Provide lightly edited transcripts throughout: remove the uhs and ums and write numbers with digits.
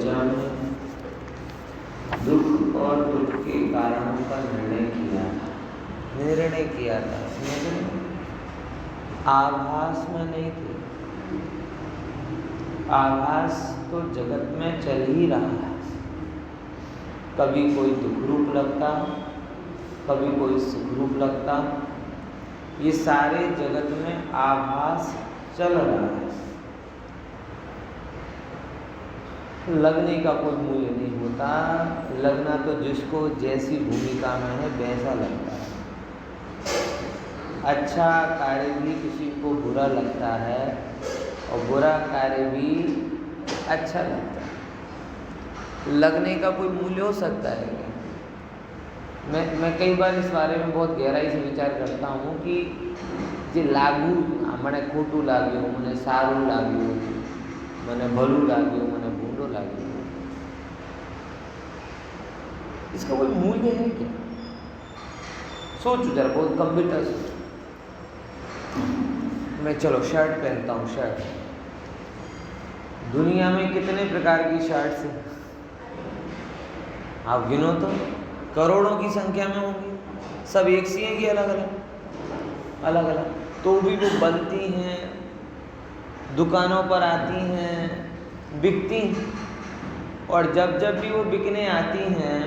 चर्चा में दुख और दुख के कारणों का निर्णय किया था। समझ आभास में नहीं थे। आभास तो जगत में चल ही रहा है। कभी कोई दुख रूप लगता, कभी कोई सुख रूप लगता। ये सारे जगत में आभास चल रहा है। लगने का कोई मूल्य नहीं होता। लगना तो जिसको जैसी भूमिका में है वैसा लगता है। अच्छा कार्य भी किसी को बुरा लगता है और बुरा कार्य भी अच्छा लगता है। लगने का कोई मूल्य हो सकता है क्या? मैं कई बार इस बारे में बहुत गहराई से विचार करता हूँ कि जे लागू મને ખોટું લાગ્યું, મને સારું લાગ્યું, મને ભલું લાગ્યું, મને ભૂંડો લાગ્યું, इसका कोई मूल्य है क्या? सोचो जरा, बहुत गंभीरता से। मैं चलो शर्ट पहनता हूँ। शर्ट, दुनिया में कितने प्रकार की शर्ट्स हैं? आप गिनो तो करोड़ों की संख्या में होंगी। सब एक सी हैं कि अलग अलग? तो भी वो बनती हैं, दुकानों पर आती हैं, बिकती हैं। और जब जब भी वो बिकने आती हैं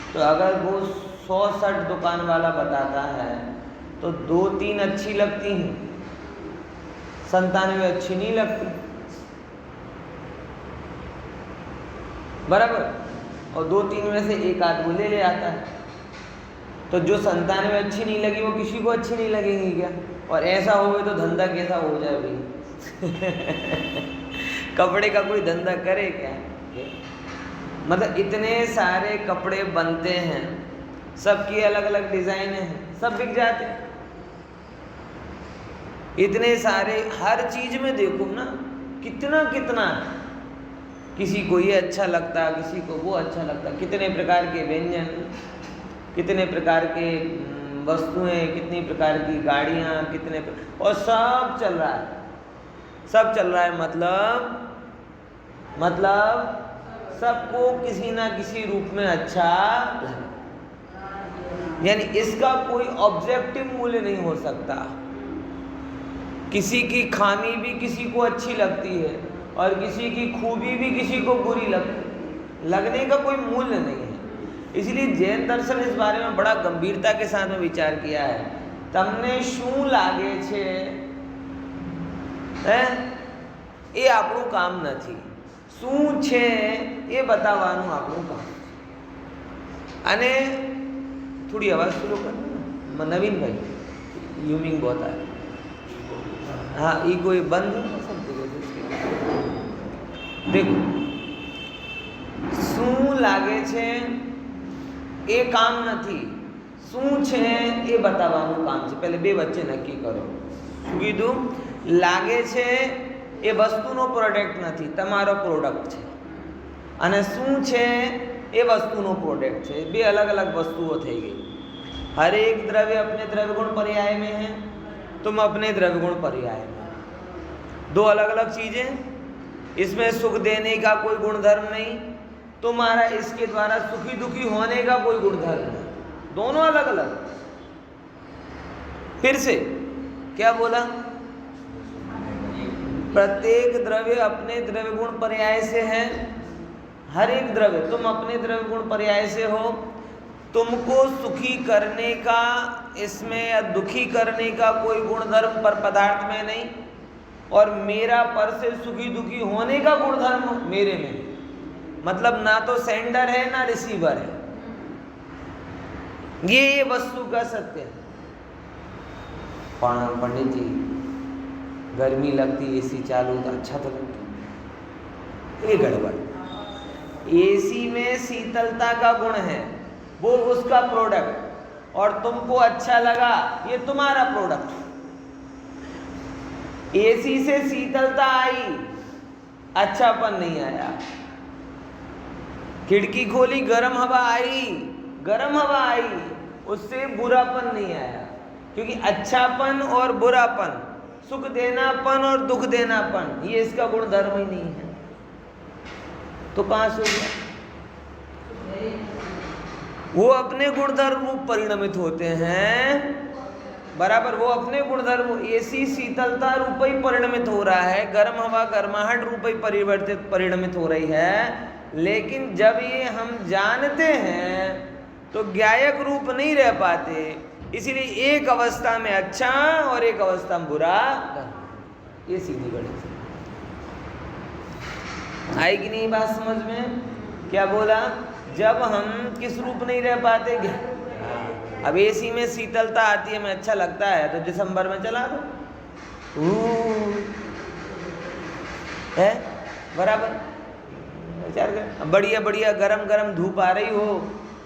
तो अगर वो 100 शर्ट दुकान वाला बताता है तो 2-3 अच्छी लगती हैं, 97 अच्छी नहीं लगती। बराबर? और 2-3 में से एक आध वो ले आता है। तो जो 97 अच्छी नहीं लगी वो किसी को अच्छी नहीं लगेगी क्या? और ऐसा हो तो धंधा कैसा हो जाए भाई? कपड़े का कोई धंधा करे क्या? मतलब इतने सारे कपड़े बनते हैं, सबकी अलग अलग डिजाइन है, सब बिक जाते हैं। इतने सारे, हर चीज में देखो ना, कितना है। किसी को ये अच्छा लगता, किसी को वो अच्छा लगता। कितने प्रकार के व्यंजन, कितने प्रकार के वस्तुएं, कितनी प्रकार की गाड़ियाँ, और सब चल रहा है। मतलब सबको किसी ना किसी रूप में अच्छा लगे। यानी इसका कोई ऑब्जेक्टिव मूल्य नहीं हो सकता। किसी की खामी भी किसी को अच्छी लगती है और किसी की खूबी भी किसी को बुरी लगती है। लगने का कोई मूल्य नहीं है। इसलिए जैन दर्शन इस बारे में बड़ा गंभीरता के साथ में विचार किया है। તમને શું લાગે છે એ આપણું કામ નથી, શું છે એ બતાવવાનું આપણું કામ। અને થોડી आवाज स्लो कर ना नवीन भाई, ह्यूमिंग बहुत आ रहा है। हाँ, ये कोई बंद देखो, શું લાગે છે એ કામ નથી, શું છે એ બતાવવાનું કામ છે। પહેલે બે વચ્ચે નક્કી કરો। શું કીધું? લાગે છે એ વસ્તુનો પ્રોડક્ટ નથી, તમારો પ્રોડક્ટ છે। અને શું છે એ વસ્તુનો પ્રોડક્ટ છે। બે अलग अलग वस्तुओं થઈ ગઈ। हर एक द्रव्य अपने द्रव्य गुण पर्याय में है, तुम अपने द्रव्य गुण पर्याय में। दो अलग अलग चीजें, इसमें सुख देने का कोई गुणधर्म नहीं, तुम्हारा इसके द्वारा सुखी दुखी होने का कोई गुणधर्म नहीं। दोनों अलग अलग। फिर से क्या बोला? प्रत्येक द्रव्य अपने द्रव्य गुण पर्याय से है। हर एक द्रव्य, तुम अपने द्रव्य गुण पर्याय से हो। तुमको सुखी करने का इसमें या दुखी करने का कोई गुणधर्म पर पदार्थ में नहीं, और मेरा पर से सुखी दुखी होने का गुणधर्म मेरे में। मतलब ना तो सेंडर है ना रिसीवर है। ये वस्तु का सत्य है। पंडित जी, गर्मी लगती, एसी चालू तो अच्छा तो लगता, ये गड़बड़। एसी में शीतलता का गुण है, वो उसका प्रोडक्ट, और तुमको अच्छा लगा, ये तुम्हारा प्रोडक्ट। एसी से शीतलता आई, अच्छापन नहीं आया। खिड़की खोली, गर्म हवा आई, उससे बुरापन नहीं आया। क्योंकि अच्छापन और बुरापन, सुख देनापन और दुख देनापन, ये इसका गुण धर्म ही नहीं है। तो कहाँ से हो गया? वो अपने गुणधर्म रूप परिणमित होते हैं, बराबर। वो अपने गुणधर्म, एसी शीतलता रूप ही परिणमित हो रहा है, गर्म हवा गर्माहट रूप ही परिणमित हो रही है। लेकिन जब ये हम जानते हैं तो ज्ञायक रूप नहीं रह पाते, इसीलिए एक अवस्था में अच्छा और एक अवस्था में बुरा, ये सीधी गणित आई कि नहीं बात समझ में? क्या बोला? जब हम किस रूप नहीं रह पाते? अब एसी में शीतलता आती है, में अच्छा लगता है तो दिसंबर में चला दो, है बराबर। विचार कर, बढ़िया बढ़िया गरम गरम धूप आ रही हो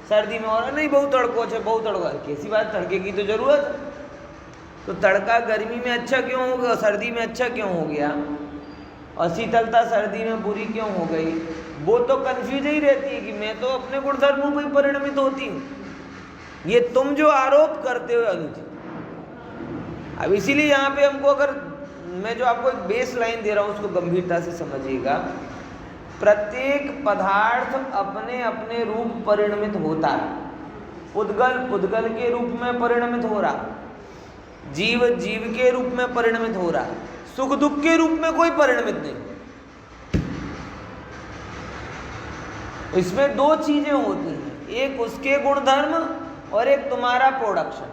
सर्दी में, और नहीं बहुत तड़को है, बहुत तड़का, कैसी बात, तड़के की तो जरूरत है। तो तड़का गर्मी में अच्छा क्यों हो गया, सर्दी में अच्छा क्यों हो गया, और शीतलता सर्दी में बुरी क्यों हो गई? वो तो कंफ्यूज ही रहती है कि मैं तो अपने गुणधर्मों में परिणमित होती हूँ। ये तुम जो आरोप करते हो अनुचित। अब इसीलिए यहाँ पे हमको, अगर मैं जो आपको एक बेस लाइन दे रहा हूँ उसको गंभीरता से समझिएगा। प्रत्येक पदार्थ अपने अपने रूप परिणमित होता है। पुद्गल पुद्गल के रूप में परिणमित हो रहा, जीव जीव के रूप में परिणमित हो रहा, सुख दुख के रूप में कोई परिणमित नहीं। इसमें दो चीजें होती हैं, एक उसके गुणधर्म और एक तुम्हारा प्रोडक्शन।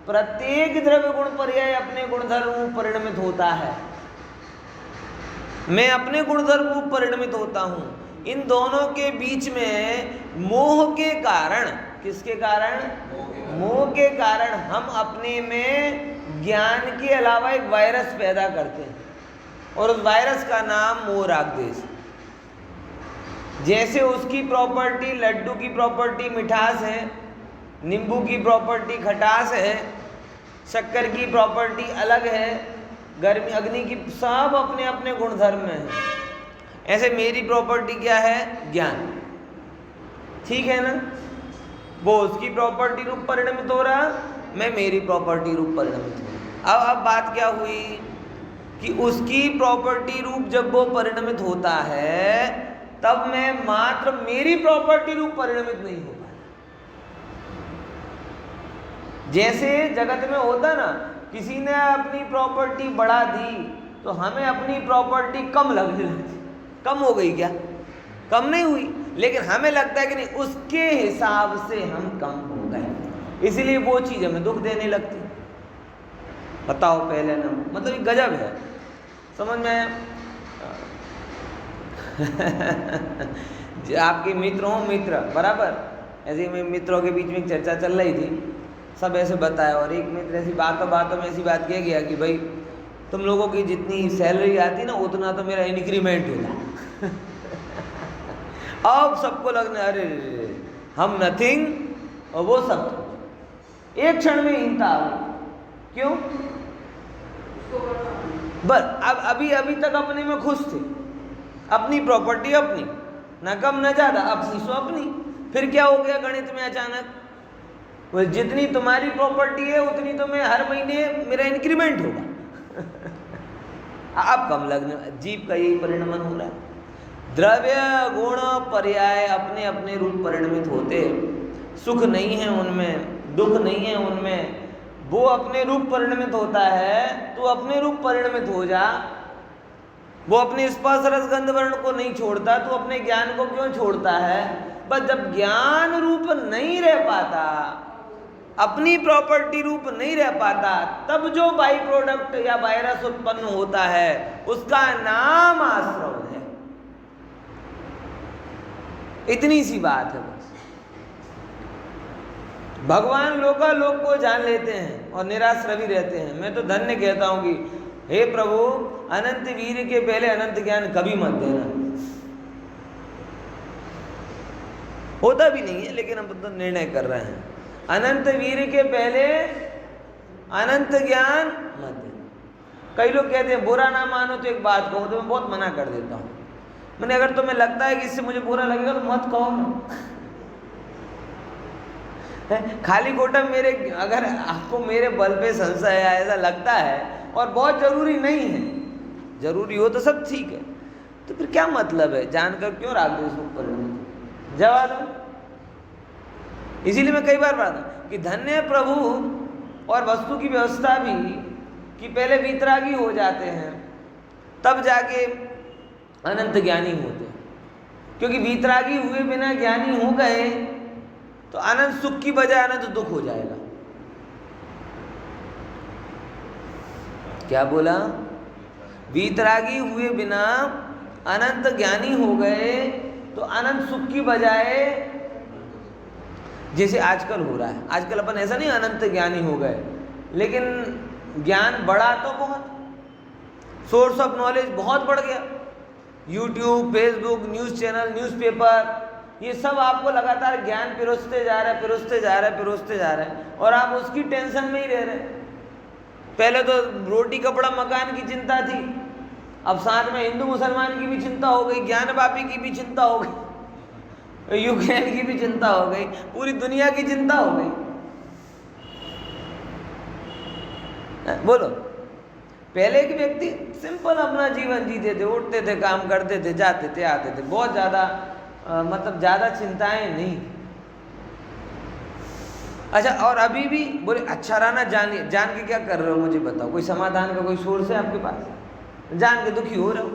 प्रत्येक द्रव्य गुण पर्याय अपने गुणधर्म परिणमित होता है, मैं अपने गुणधर्म रूप परिणमित होता हूं। इन दोनों के बीच में मोह के कारण, किसके कारण? मोह के कारण हम अपने में ज्ञान के अलावा एक वायरस पैदा करते हैं, और उस वायरस का नाम मोह राग द्वेष। जैसे उसकी प्रॉपर्टी, लड्डू की प्रॉपर्टी मिठास है, नींबू की प्रॉपर्टी खटास है, शक्कर की प्रॉपर्टी अलग है, गर्मी अग्नि की, सब अपने अपने गुणधर्म में है। ऐसे मेरी प्रॉपर्टी क्या है? ज्ञान, ठीक है ना? वो उसकी प्रॉपर्टी रूप परिणमित हो रहा, मैं मेरी प्रॉपर्टी रूप परिणमित हो रहा। अब बात क्या हुई कि उसकी प्रॉपर्टी रूप जब वो परिणमित होता है तब मैं मात्र मेरी प्रॉपर्टी रूप परिणमित नहीं हो पाया। जैसे जगत में होता ना, किसी ने अपनी प्रॉपर्टी बढ़ा दी तो हमें अपनी प्रॉपर्टी कम लगने लगती। कम हो गई क्या? कम नहीं हुई, लेकिन हमें लगता है कि नहीं, उसके हिसाब से हम कम हो गए, इसीलिए वो चीज़ हमें दुख देने लगती। बताओ पहले ना, मतलब ये गजब है, समझ में आया? आपके मित्र हो, मित्र बराबर, ऐसे में मित्रों के बीच में एक चर्चा चल रही थी, सब ऐसे बताया, और एक मित्र ऐसी बातों बातों में ऐसी बात कह गया कि भाई तुम लोगों की जितनी सैलरी आती ना उतना तो मेरा इंक्रीमेंट होता। अब सबको लगना अरे हम नथिंग और वो सब। एक क्षण में हीनता आ गई। क्यों? बस अब अभी तक अपने में खुश थे, अपनी प्रॉपर्टी अपनी, ना कम ना ज्यादा, अपनी सो अपनी। फिर क्या हो गया गणित में अचानक? वो जितनी तुम्हारी प्रॉपर्टी है उतनी तो मैं हर महीने मेरा इंक्रीमेंट होगा। अब कम लगने, जीव का यही परिणमन हो रहा है। द्रव्य गुण पर्याय अपने अपने रूप परिणमित होते, सुख नहीं है उनमें, दुख नहीं है उनमें, वो अपने रूप परिणमित होता है। तो अपने रूप परिणमित हो जा। वो अपने स्पर्श रस गंध वर्ण को नहीं छोड़ता, तो अपने ज्ञान को क्यों छोड़ता है? बस जब ज्ञान रूप नहीं रह पाता, अपनी प्रॉपर्टी रूप नहीं रह पाता, तब जो बाई प्रोडक्ट या वायरस उत्पन्न होता है उसका नाम आश्रव है। इतनी सी बात है बस। भगवान लोकालोक को जान लेते हैं और निराश्रवी रहते हैं। मैं तो धन्य कहता हूं कि हे प्रभु, अनंत वीर के पहले अनंत ज्ञान कभी मत देना। होता भी नहीं है, लेकिन हम तो निर्णय कर रहे हैं, अनंत वीर के पहले अनंत ज्ञान मत देना। कई लोग कहते हैं बुरा ना मानो, तो एक बात कहूं तो मैं बहुत मना कर देता हूं। मैंने अगर तुम्हें लगता है कि इससे मुझे बुरा लगेगा तो मत कहो ना। खाली गोटा मेरे, अगर आपको मेरे बल पे संशय है, ऐसा लगता है और बहुत जरूरी नहीं है, जरूरी हो तो सब ठीक है, तो फिर क्या मतलब है, जानकर क्यों राग द्वेष में परिणत? जवाब दो। इसीलिए मैं कई बार पढ़ा कि धन्य है प्रभु और वस्तु की व्यवस्था भी कि पहले वीतरागी हो जाते हैं तब जाके अनंत ज्ञानी होते हैं, क्योंकि वीतरागी हुए बिना ज्ञानी हो गए तो अनंत सुख की बजाय अनंत दुख हो जाएगा। क्या बोला? वीतरागी हुए बिना अनंत ज्ञानी हो गए तो अनंत सुख की बजाय, जैसे आजकल हो रहा है, आजकल अपन ऐसा नहीं अनंत ज्ञानी हो गए, लेकिन ज्ञान बढ़ा तो बहुत, सोर्स ऑफ नॉलेज बहुत बढ़ गया। YouTube, Facebook, news channel, newspaper, ये सब आपको लगातार ज्ञान पिरोसते जा रहा है, पिरोसते जा रहा है, पिरोसते जा रहा है, और आप उसकी टेंशन में ही रह रहे हैं। पहले तो रोटी कपड़ा मकान की चिंता थी, अब साथ में हिंदू मुसलमान की भी चिंता हो गई, ज्ञान वापी की भी चिंता हो गई, यूक्रेन की भी चिंता हो गई, पूरी दुनिया की चिंता हो गई। बोलो, पहले के व्यक्ति सिंपल अपना जीवन जीते थे, उठते थे, काम करते थे, जाते थे, आते थे, बहुत ज़्यादा मतलब ज़्यादा चिंताएं नहीं। अच्छा, और अभी भी बोले अच्छा रहना, जान के क्या कर रहे हो मुझे बताओ, कोई समाधान का कोई सोर्स है आपके पास? जान के दुखी हो रहे हो।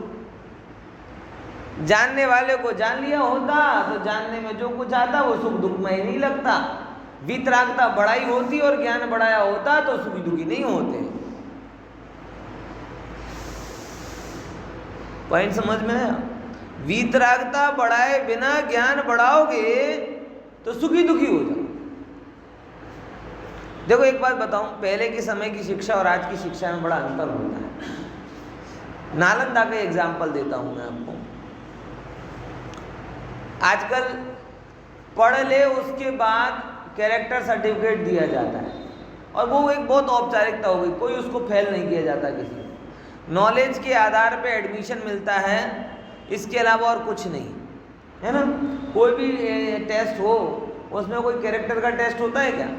जानने वाले को जान लिया होता तो जानने में जो कुछ आता वो सुख दुख में ही नहीं लगता। वीतरागता बढ़ाई होती और ज्ञान बढ़ाया होता तो सुखी दुखी नहीं होते। पॉइंट समझ में आया? वीतरागता बढ़ाए बिना ज्ञान बढ़ाओगे तो सुखी दुखी हो जाओ। देखो एक बात बताऊं, पहले के समय की शिक्षा और आज की शिक्षा में बड़ा अंतर होता है। नालंदा का एग्जाम्पल देता हूं मैं आपको। आजकल पढ़ ले उसके बाद कैरेक्टर सर्टिफिकेट दिया जाता है, और वो एक बहुत औपचारिकता हो गई, कोई उसको फेल नहीं किया जाता किसी को। नॉलेज के आधार पे एडमिशन मिलता है, इसके अलावा और कुछ नहीं है ना। कोई भी टेस्ट हो उसमें कोई कैरेक्टर का टेस्ट होता है क्या?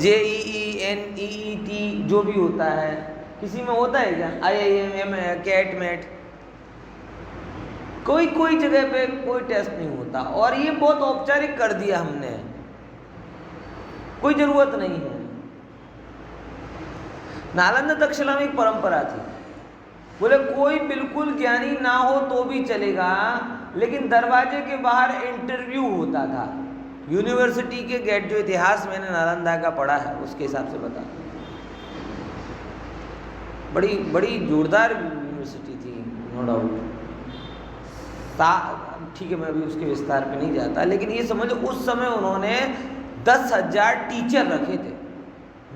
JEE, NEET जो भी होता है, किसी में होता है क्या? IIM, कैट, मैट, कोई जगह पे कोई टेस्ट नहीं होता, और ये बहुत औपचारिक कर दिया हमने, कोई जरूरत नहीं है। नालंदा तक्षशिला में एक परंपरा थी, बोले कोई बिल्कुल ज्ञानी ना हो तो भी चलेगा, लेकिन दरवाजे के बाहर इंटरव्यू होता था। यूनिवर्सिटी के गेट, जो इतिहास मैंने नालंदा का पढ़ा है उसके हिसाब से बता, बड़ी जोरदार यूनिवर्सिटी थी, नो डाउट। ठीक है, मैं अभी उसके विस्तार पे नहीं जाता, लेकिन ये समझो उस समय उन्होंने 10,000 टीचर रखे थे।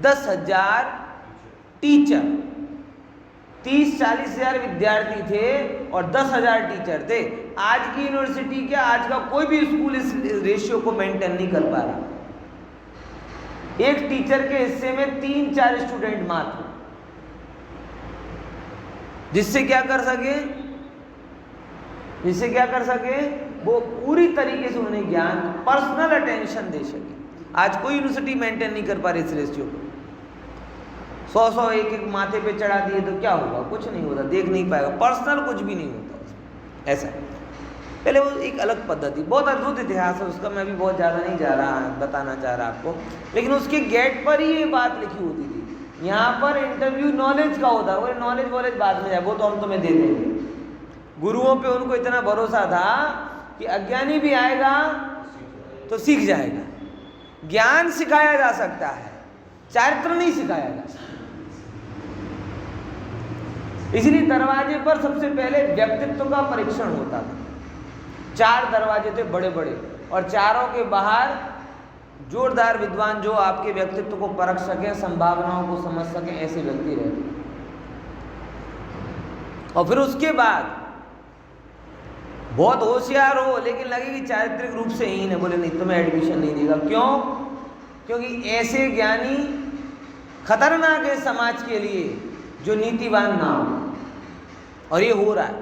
10,000 टीचर, 30-40 हज़ार विद्यार्थी थे और 10,000 टीचर थे। आज की यूनिवर्सिटी क्या, आज का कोई भी स्कूल इस रेशियो को मेंटेन नहीं कर पा रहा। एक टीचर के हिस्से में 3-4 स्टूडेंट मात्र, जिससे क्या कर सके वो पूरी तरीके से उन्हें ज्ञान, पर्सनल अटेंशन दे सके। आज कोई यूनिवर्सिटी मेंटेन नहीं कर पा रही इस रेशियो को। 100 एक माथे पे चढ़ा दिए तो क्या होगा? कुछ नहीं होता, देख नहीं पाएगा, पर्सनल कुछ भी नहीं होता उसमें। ऐसा पहले वो एक अलग पद्धति, बहुत अद्भुत इतिहास है उसका, मैं भी बहुत ज़्यादा नहीं बताना चाह रहा आपको, लेकिन उसके गेट पर ही ये बात लिखी होती थी, यहाँ पर इंटरव्यू नॉलेज का होता है। वो नॉलेज बाद में जाए, वो तो हम तुम्हें दे देंगे। गुरुओं पे उनको इतना भरोसा था कि अज्ञानी भी आएगा तो सीख जाएगा। ज्ञान सिखाया जा सकता है, चारित्र नहीं सिखाया जा सकता। इसलिए दरवाजे पर सबसे पहले व्यक्तित्व का परीक्षण होता था। 4 दरवाजे थे बड़े बड़े, और चारों के बाहर जोरदार विद्वान जो आपके व्यक्तित्व को परख सकें, संभावनाओं को समझ सकें, ऐसे व्यक्ति रहते। और फिर उसके बाद बहुत होशियार हो लेकिन लगे कि चारित्रिक रूप से हीन है, बोले नहीं, तुम्हें एडमिशन नहीं देगा। क्यों? क्योंकि ऐसे ज्ञानी खतरनाक है समाज के लिए जो नीतिवान ना हो। और ये हो रहा है।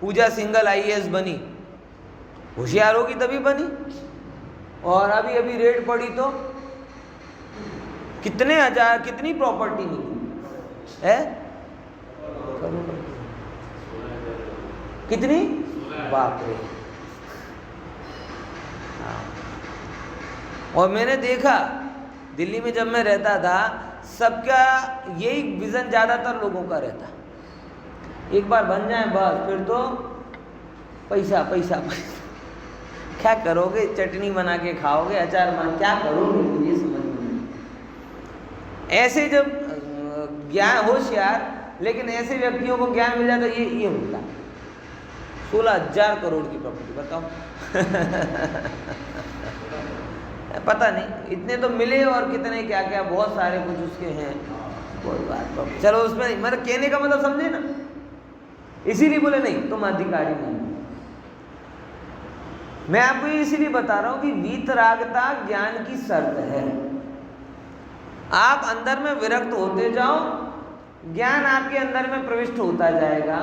पूजा सिंघल IAS बनी, होशियार होगी तभी बनी, और अभी रेड पड़ी तो कितनी प्रॉपर्टी निकली है, कितनी? बाप रे। और मैंने देखा दिल्ली में जब मैं रहता था, सबका यही विजन ज़्यादातर लोगों का रहता, एक बार बन जाए बस, फिर तो पैसा पैसा पैसा। क्या करोगे? चटनी बना के खाओगे, अचार बना, क्या करोगे? मुझे समझ में नहीं। ऐसे जब ज्ञान होशियार, लेकिन ऐसे व्यक्तियों को ज्ञान मिल जाता, ये होता 16,000 करोड़ की प्रॉपर्टी, बताओ। पता नहीं इतने तो मिले, और कितने क्या क्या बहुत सारे कुछ उसके हैं, कोई बात। चलो उसमें मेरे कहने का मतलब समझे ना, इसीलिए बोले नहीं तुम अधिकारी नहीं। मैं आपको इसीलिए बता रहा हूं कि वीतरागता ज्ञान की शर्त है। आप अंदर में विरक्त होते जाओ, ज्ञान आपके अंदर में प्रविष्ट होता जाएगा।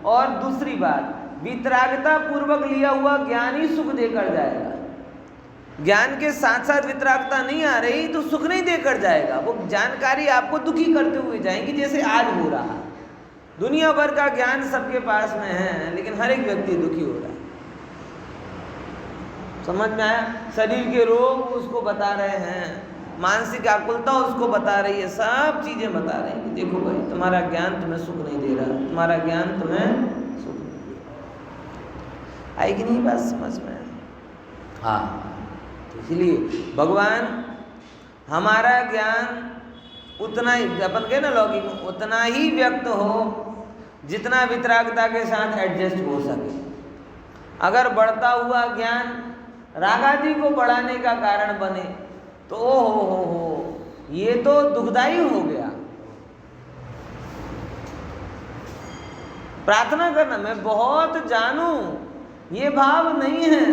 और दूसरी बात, वीतरागता पूर्वक लिया हुआ ज्ञान ही सुख देकर जाएगा। ज्ञान के साथ साथ वितरागता नहीं आ रही तो सुख नहीं देकर जाएगा, वो जानकारी आपको दुखी करते हुए जाएंगी, जैसे आज हो रहा है। दुनिया भर का ज्ञान सबके पास में है, लेकिन हर एक व्यक्ति दुखी हो रहा है। समझ में आया? शरीर के रोग उसको बता रहे हैं, मानसिक आकुलता उसको बता रही है, सब चीजें बता रही हैं कि देखो भाई तुम्हारा ज्ञान तुम्हें सुख नहीं दे रहा, तुम्हारा ज्ञान तुम्हें सुख नहीं दे रहा। आई कि नहीं बात समझ में? हाँ, इसलिए भगवान हमारा ज्ञान उतना ही, अपन के ना लौकिक, उतना ही व्यक्त हो जितना वितरागता के साथ एडजस्ट हो सके। अगर बढ़ता हुआ ज्ञान रागादि को बढ़ाने का कारण बने तो हो ये तो दुखदाई हो गया। प्रार्थना करना मैं बहुत जानूं, ये भाव नहीं है,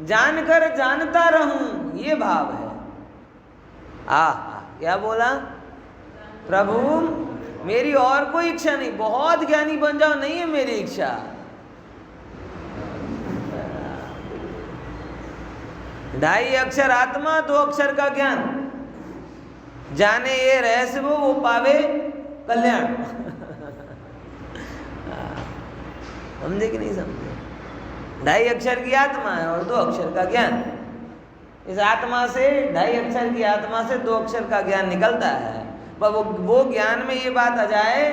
जानकर जानता रहूं ये भाव है। क्या बोला? प्रभु मेरी और कोई इच्छा नहीं, बहुत ज्ञानी बन जाओ, नहीं है मेरी इच्छा। ढाई अक्षर आत्मा, 2 अक्षर का ज्ञान, जाने ये रहस्य वो पावे कल्याण। समझे कि नहीं समझे? 2.5 अक्षर की आत्मा है और 2 अक्षर का ज्ञान। इस आत्मा से, 2.5 अक्षर की आत्मा से 2 अक्षर का ज्ञान निकलता है। पर वो ज्ञान में ये बात आ जाए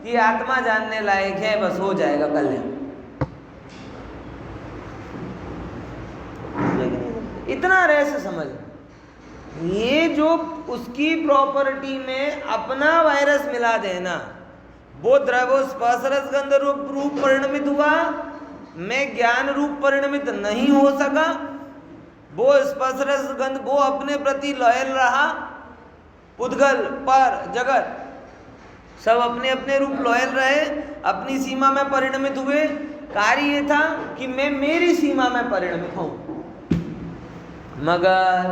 कि आत्मा जानने लायक है, बस हो जाएगा कल्याण। इतना रहस्य समझ, ये जो उसकी प्रॉपर्टी में अपना वायरस मिला देना, वो द्रव्य स्पर्श रस गंध रूप परिणमित हुआ, मैं ज्ञान रूप परिणमित नहीं हो सका। वो स्पर्श रस गंध वो अपने प्रति लॉयल रहा, पुद्गल पर जगत सब अपने अपने रूप लॉयल रहे, अपनी सीमा में परिणमित हुए। कार्य ये था कि मैं मेरी सीमा में परिणमित हूं, मगर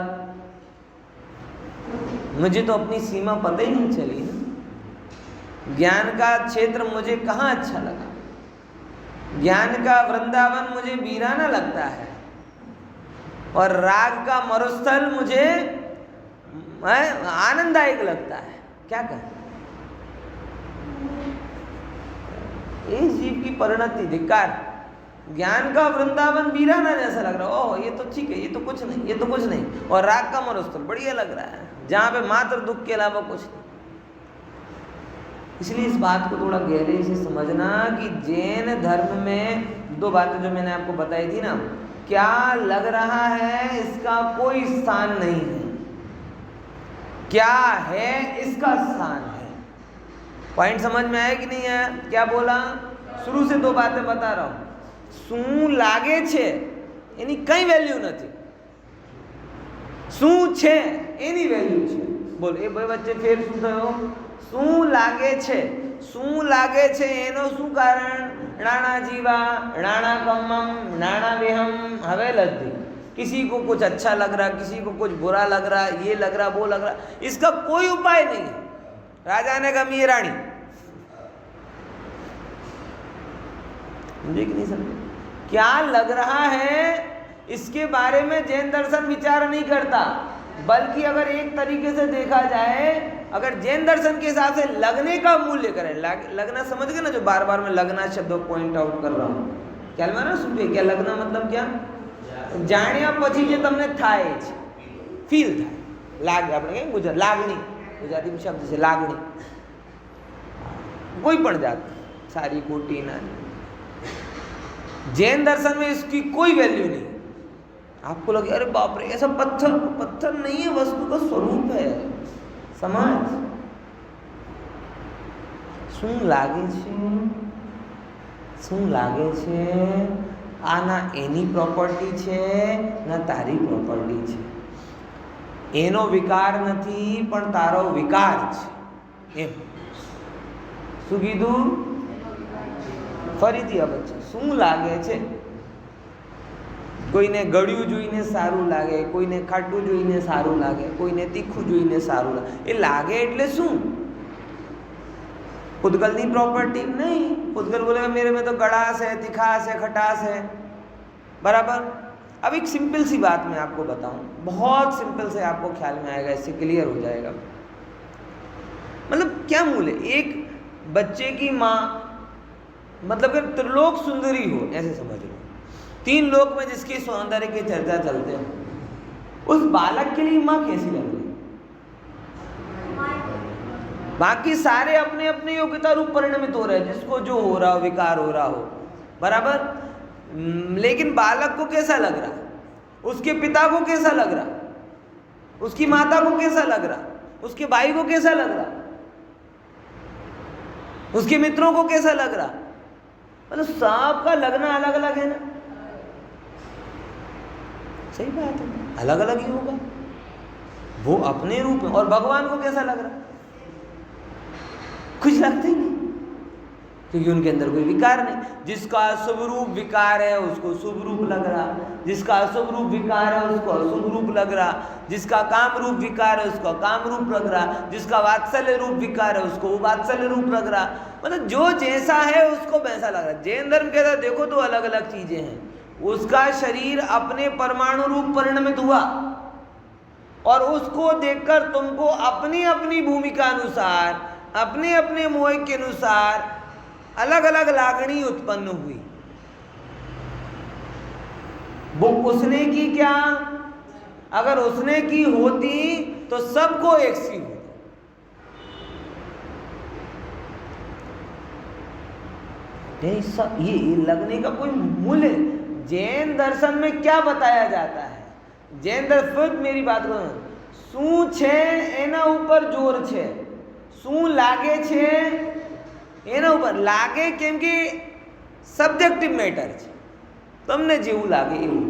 मुझे तो अपनी सीमा पता ही नहीं चली ना। ज्ञान का क्षेत्र मुझे कहाँ अच्छा लगा, ज्ञान का वृंदावन मुझे वीराना लगता है, और राग का मरुस्थल मुझे आनंददायक लगता है। क्या कहें, इस जीव की परिणति धिक्कार। ज्ञान का वृंदावन वीराना जैसा लग रहा है, ओह ये तो ठीक है, ये तो कुछ नहीं, ये तो कुछ नहीं, और राग का मरुस्थल बढ़िया लग रहा है, जहाँ पे मात्र दुख के अलावा कुछ नहीं। इसलिए इस बात को थोड़ा गहरे से समझना कि जैन धर्म में 2 बातें जो मैंने आपको बताई थी ना, क्या लग रहा है इसका कोई स्थान नहीं है, क्या है इसका स्थान है। पॉइंट समझ में आया कि नहीं आया? क्या बोला? शुरू से 2 बातें बता रहा हूं। શું લાગે છે એની કઈ વેલ્યુ નથી, શું છે એની વેલ્યુ છે। બોલ એ બે વચ્ચે ફેર શું થયો? શું લાગે છે, શું લાગે છે એનો શું કારણ? રાણા જીવા, રાણા कम्मम, राणा वेहम, हवे लद्दी। किसी को कुछ अच्छा लग रहा, किसी को कुछ बुरा लग रहा, ये लग रहा, वो लग रहा, इसका कोई उपाय नहीं है। राजा ने कहा ये रानी, समझे कि नहीं समझे? क्या लग रहा है इसके बारे में जैन दर्शन विचार नहीं करता, बल्कि अगर एक तरीके से देखा जाए अगर जैन दर्शन के हिसाब से लगने का मूल्य करें, लगना समझ गए ना, जो बार बार मैं लगना शब्द पॉइंट आउट कर रहा हूँ, क्या ना सुनिए, क्या लगना मतलब क्या, जाण्या પછી જે તમને થાય છે, ફીલ થાય, લાગ, આપણે કહીએ ગુજરાત લાગણી, ગુજરાતી શબ્દ છે લાગણી, कोई पण जात, सारी कोटी ना, जैन दर्शन में इसकी कोई वैल्यू नहीं। आपको लगे अरे बाप रे ऐसा पत्थर, पत्थर नहीं है, वस्तु का स्वरूप है समाज। શું લાગે છે, શું લાગે છે, આ ના એની પ્રોપર્ટી છે ના તારી પ્રોપર્ટી છે, એનો વિકાર નથી પણ તારો વિકાર છે, એમ શું કીધું, ફરીથી આ બચ્ચા શું લાગે છે, કોઈને ગળ્યું જોઈને સારું લાગે, કોઈને ખાટું જોઈને સારું લાગે, કોઈને તીખું જોઈને સારું લાગે, એ લાગે એટલે શું, पुद्गल की प्रॉपर्टी नहीं। पुद्गल बोलेगा मेरे में तो गड़ास है, तिखास है, खटास है, बराबर। अब एक सिंपल सी बात मैं आपको बताऊं, बहुत सिंपल से आपको ख्याल में आएगा, इससे क्लियर हो जाएगा। मतलब क्या मूल है, एक बच्चे की माँ, मतलब कि त्रिलोक सुंदरी हो ऐसे समझ लो, 3 लोक में जिसके सौंदर्य की चर्चा चलते हो, उस बालक के लिए माँ कैसी लग रही, बाकी सारे अपने अपने योग्यता रूप परिणमित हो रहे हैं, जिसको जो हो रहा हो, विकार हो रहा हो, बराबर। लेकिन बालक को कैसा लग रहा, उसके पिता को कैसा लग रहा, उसकी माता को कैसा लग रहा, उसके भाई को कैसा लग रहा, उसके मित्रों को कैसा लग रहा, मतलब सबका लगना अलग अलग है ना, सही बात है, अलग अलग ही होगा वो अपने रूप में। और भगवान को कैसा लग रहा, कुछ लगता ही नहीं, क्योंकि उनके अंदर कोई विकार नहीं। जिसका शुभ रूप विकार है उसको शुभ रूप लग रहा, जिसका अशुभ रूप विकार है उसको अशुभ रूप लग रहा, जिसका काम रूप विकार है उसको काम रूप लग रहा, जिसका वात्सल्य रूप विकार है उसको वात्सल्य रूप लग रहा, मतलब जो जैसा है उसको वैसा लग रहा। जैन धर्म कहता है देखो तो अलग अलग चीजें हैं, उसका शरीर अपने परमाणु रूप परिणमित हुआ और उसको देखकर तुमको अपनी अपनी भूमिका अनुसार, अपने अपने मोह के अनुसार अलग अलग लागणी उत्पन्न हुई। वो उसने की क्या, अगर उसने की होती तो सबको एक सी होती। ये लगने का कोई मूल्य, जैन दर्शन में क्या बताया जाता है, जैन दर्शन, मेरी बात को, શું છે એના ઉપર જોર છે, શું લાગે છે એના ઉપર લાગે, કેમ કે સબ્જેક્ટિવ મેટર છે, તમને જેવું લાગે એવું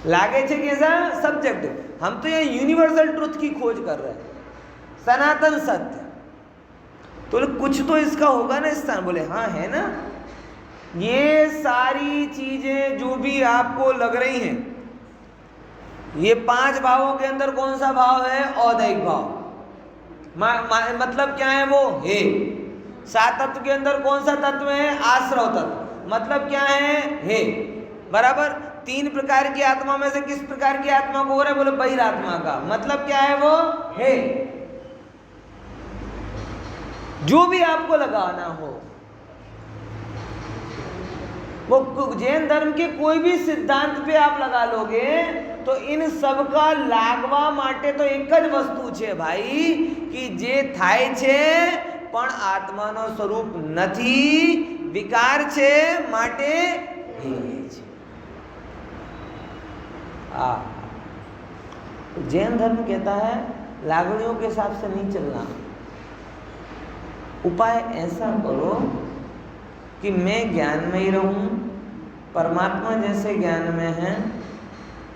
लागे छे कैसा सब्जेक्टिव। हम तो यहाँ यूनिवर्सल ट्रुथ की खोज कर रहे हैं, सनातन सत्य, तो कुछ तो इसका होगा ना स्थान। बोले हाँ है ना, ये सारी चीजें जो भी आपको लग रही हैं, ये 5 भावों के अंदर कौन सा भाव है, औदैहिक भाव, मतलब क्या है वो है। 7 तत्व के अंदर कौन सा तत्व है, आश्रव तत्व, मतलब क्या है बराबर। 3 प्रकार की आत्मा में से किस प्रकार की आत्मा को हो रहा है, बोले बहिरात्मा का, मतलब क्या है वो है। जो भी आपको लगाना हो, वो जैन धर्म के कोई भी सिद्धांत पे आप लगा लोगे तो इन सब का लागवा माटे तो एक ज वस्तु छे भाई, कि जे थाय छे पण आत्मानो स्वरूप नथी, विकार छे माटे जैन धर्म कहता है लागणियों के हिसाब से नहीं चलना। उपाय ऐसा करो कि मैं ज्ञान में ही रहूं, परमात्मा जैसे ज्ञान में है,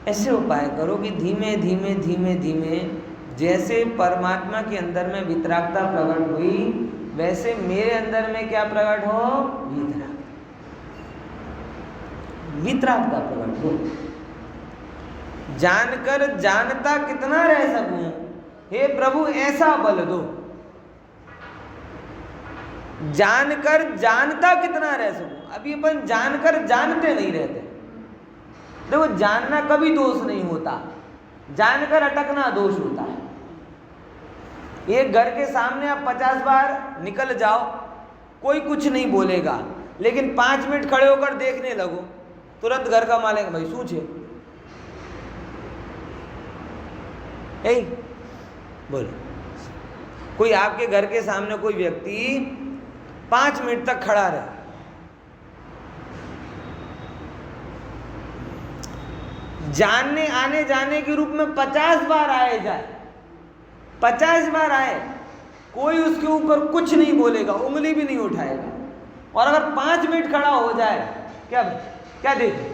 ऐसे उपाय करो कि धीमे धीमे धीमे धीमे जैसे परमात्मा के अंदर में वितरागता प्रकट हुई, वैसे मेरे अंदर में क्या प्रकट हो, वितरागता प्रकट हो। जानकर जानता कितना रह सकूं, हे प्रभु ऐसा बल दो। जानकर जानता कितना रह सकूं, अभी अपन जानकर जानते नहीं रहते। देखो जानना कभी दोष नहीं होता, जानकर अटकना दोष होता है। एक घर के सामने आप 50 बार निकल जाओ, कोई कुछ नहीं बोलेगा, लेकिन 5 मिनट खड़े होकर देखने लगो, तुरंत घर का मालिक भाई शू छे ए बोलो। कोई आपके घर के सामने कोई व्यक्ति 5 मिनट तक खड़ा रहे, जानने आने जाने के रूप में 50 बार आए जाए, 50 बार आए, कोई उसके ऊपर कुछ नहीं बोलेगा, उंगली भी नहीं उठाएगा, और अगर 5 मिनट खड़ा हो जाए, क्या क्या देखे,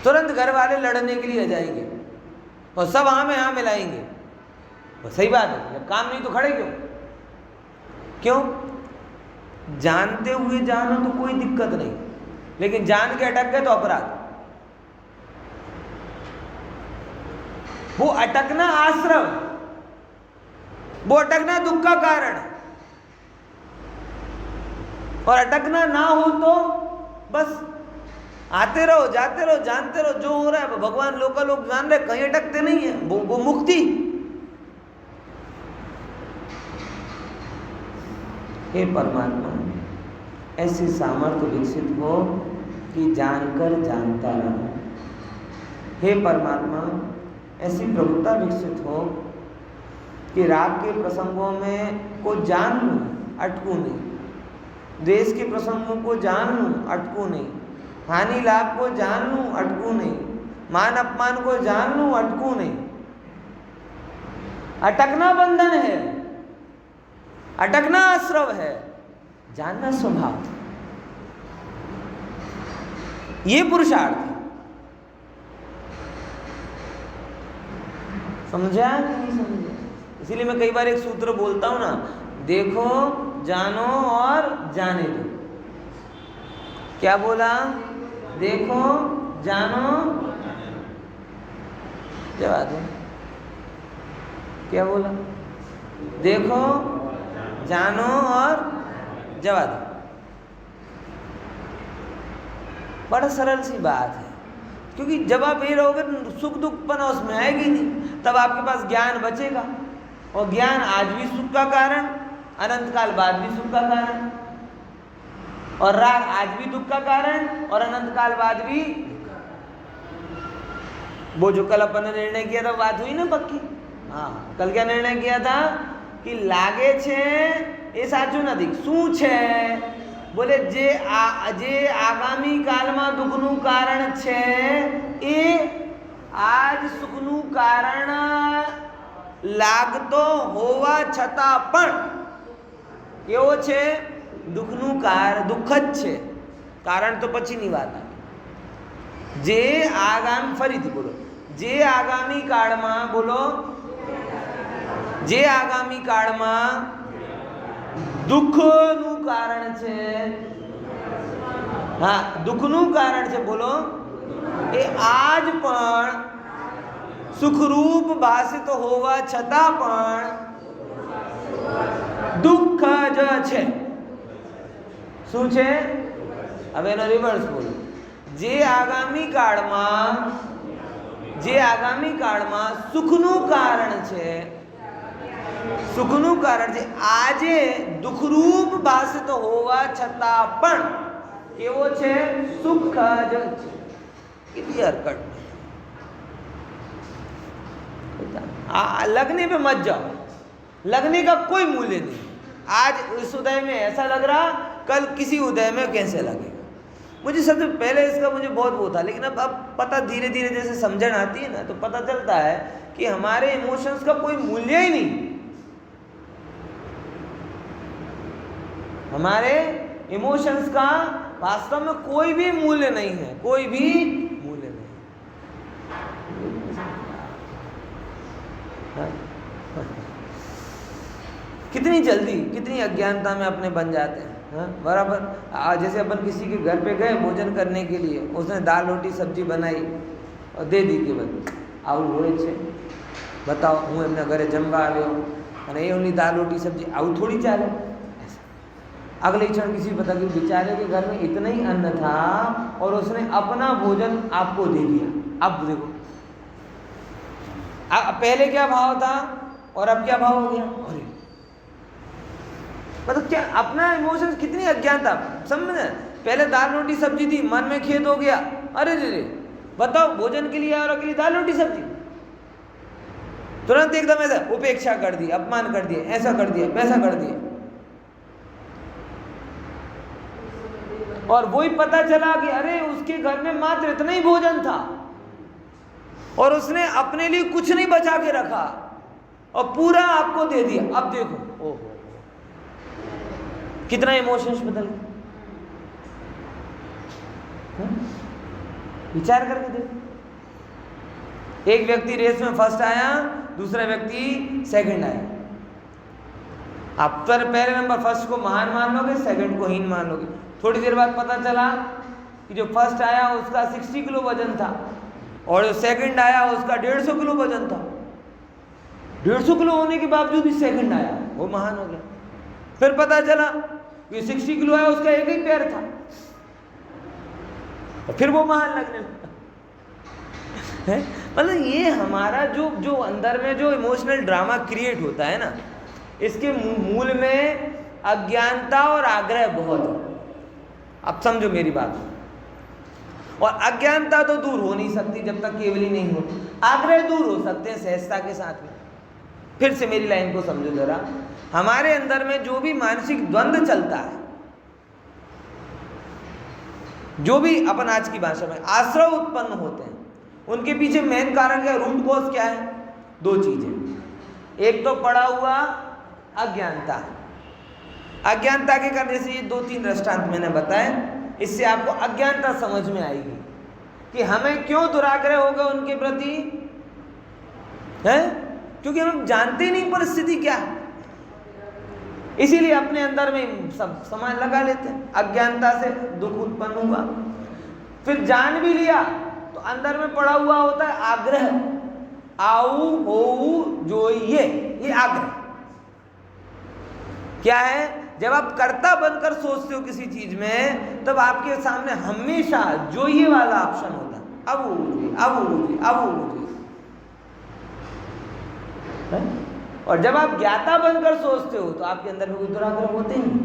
तुरंत घर वाले लड़ने के लिए आ जाएंगे और सब हाँ में हाँ मिलाएंगे। तो सही बात है, जब काम नहीं तो खड़े क्यों? क्यों? जानते हुए जानो तो कोई दिक्कत नहीं, लेकिन जान के अटक गए तो अपराध। वो अटकना आश्रम, वो अटकना दुख का कारण, और अटकना ना हो तो बस आते रहो, जाते रहो, जानते रहो, जो हो रहा है भगवान लोग जान रहे, कहीं अटकते नहीं है, वो मुक्ति। हे परमात्मा, ऐसी सामर्थ्य विकसित हो कि जानकर जानता रहो। हे परमात्मा, ऐसी प्रभुता विकसित हो कि राग के प्रसंगों में को जान लूं, अटकूं नहीं, द्वेष के प्रसंगों को जान लूं, अटकूं नहीं, हानि लाभ को जान लूं, अटकूं नहीं, मान अपमान को जान लूं, अटकूं नहीं। अटकना बंधन है, अटकना आश्रव है, जानना स्वभाव। ये पुरुषार्थ है। समझा कि नहीं समझा? इसीलिए मैं कई बार एक सूत्र बोलता हूं ना, देखो, जानो और जाने दो। क्या बोला? देखो, जानो, जवाब दो। क्या बोला? देखो, जानो और जवाब दो। बड़ा सरल सी बात है, क्योंकि जब आप ये रहोगे सुख दुख पना उसमें आएगी नहीं, तब आपके पास ज्ञान बचेगा, और ज्ञान आज भी सुख का कारण, अनंत काल बाद भी सुख का कारण, और राग आज भी दुख का कारण और अनंत काल बाद भी। वो जो कल अपन ने निर्णय किया था, बात हुई ना पक्की। हाँ, कल क्या निर्णय किया था कि लागे छे એ સાચું નથી। શું છે? બોલે જે આગામી કાળમાં દુઃખનું કારણ છે એ આજ સુખનું કારણ લાગતો હોવા છતાં પણ કેવો છે? દુઃખનું કારણ દુઃખ જ છે, કારણ તો પછીની વાત આવે। જે આગામી, ફરીથી બોલો, જે આગામી કાળમાં, બોલો, જે આગામી કાળમાં દુઃખનું કારણ છે, હા, દુઃખનું કારણ છે, બોલો, એ આજ પણ સુખરૂપ ભાષિત હોવા છતાં પણ દુઃખ જ છે। શું છે? હવે એનો રિવર્સ બોલો। જે આગામી કાળમાં સુખનું કારણ છે, સુખનું કારણ છે, આજે દુઃખરૂપ ભાષિત હોવા છતાં પણ કેવો છે? સુખ જ છે। કેટલી હરકત! लगने पे मत जाओ, लगने का कोई मूल्य नहीं। आज इस उदय में ऐसा लग रहा, कल किसी उदय में कैसे लगेगा। मुझे सबसे पहले इसका मुझे बहुत वो था, लेकिन अब पता धीरे धीरे जैसे समझन आती है ना, तो पता चलता है कि हमारे इमोशंस का कोई मूल्य ही नहीं। हमारे इमोशंस का वास्तव में कोई भी मूल्य नहीं है, कोई भी मूल्य नहीं। कितनी जल्दी, कितनी अज्ञानता में अपने बन जाते हैं। हाँ, बराबर। जैसे अपन किसी के घर पे गए भोजन करने के लिए, उसने दाल रोटी सब्जी बनाई और दे दी कि भाई આવું હોય છે, बताओ, હું એમના ઘરે જમવા આવ્યો અને એ ઓલી દાલ રોટી સબ્જી, આવું થોડી ચાલે। अगले क्षण किसी पता कि बेचारे के घर में इतना ही अन्न था और उसने अपना भोजन आपको दे दिया। अब देखो, पहले क्या भाव था और अब क्या भाव हो गया, अरे मतलब क्या अपना इमोशंस, कितनी अज्ञानता। समझ, पहले दाल रोटी सब्जी थी, मन में खेद हो गया, अरे रे बताओ भोजन के लिए और अकेली दाल रोटी सब्जी, तुरंत एकदम ऐसा उपेक्षा कर दी, अपमान कर दिया, ऐसा कर दिया, वैसा कर दिया। और वही पता चला कि अरे उसके घर में मात्र इतना ही भोजन था और उसने अपने लिए कुछ नहीं बचा के रखा और पूरा आपको दे दिया। अब देखो, ओहो कितना इमोशंस बदल गए। विचार करके देखो, एक व्यक्ति रेस में फर्स्ट आया, दूसरा व्यक्ति सेकंड आया। आप पर पहले नंबर फर्स्ट को महान मान लोगे, सेकंड को हीन मान लोगे। थोड़ी देर बाद पता चला कि जो फर्स्ट आया उसका 60 किलो वजन था और जो सेकंड आया उसका 150 किलो वजन था। 150 किलो होने के बावजूद भी सेकंड आया, वो महान हो गया। फिर पता चला कि 60 किलो आया, उसका एक ही पैर था, तो फिर वो महान लगने लगा। मतलब ये हमारा जो अंदर में जो इमोशनल ड्रामा क्रिएट होता है ना, इसके मूल में अज्ञानता और आग्रह बहुत है। अब समझो मेरी बात, और अज्ञानता तो दूर हो नहीं सकती जब तक केवली नहीं हो, आग्रह दूर हो सकते हैं सहजता के साथ में। फिर से मेरी लाइन को समझो जरा, हमारे अंदर में जो भी मानसिक द्वंद्व चलता है, जो भी अपन आज की भाषा में आश्रय उत्पन्न होते हैं, उनके पीछे मेन कारण क्या, रूट कॉज क्या है? दो चीजें। एक तो पड़ा हुआ अज्ञानता। अज्ञानता के करने से ये 2-3 दृष्टांत मैंने बताए, इससे आपको अज्ञानता समझ में आएगी कि हमें क्यों दुराग्रह होगा उनके प्रति है, क्योंकि हम जानते नहीं परिस्थिति क्या है, इसीलिए अपने अंदर में सब सामान लगा लेते हैं। अज्ञानता से दुख उत्पन्न हुआ, फिर जान भी लिया तो अंदर में पड़ा हुआ होता है आग्रह, आऊ हो जो ये आग्रह क्या है। जब आप कर्ता बनकर सोचते हो किसी चीज में, तब आपके सामने हमेशा जो ये वाला ऑप्शन होता है, अब वो मुझे, अब वो मुझे, अब वो मुझे। और जब आप ज्ञाता बनकर सोचते हो तो आपके अंदर में कोई दुराग्रह होते नहीं।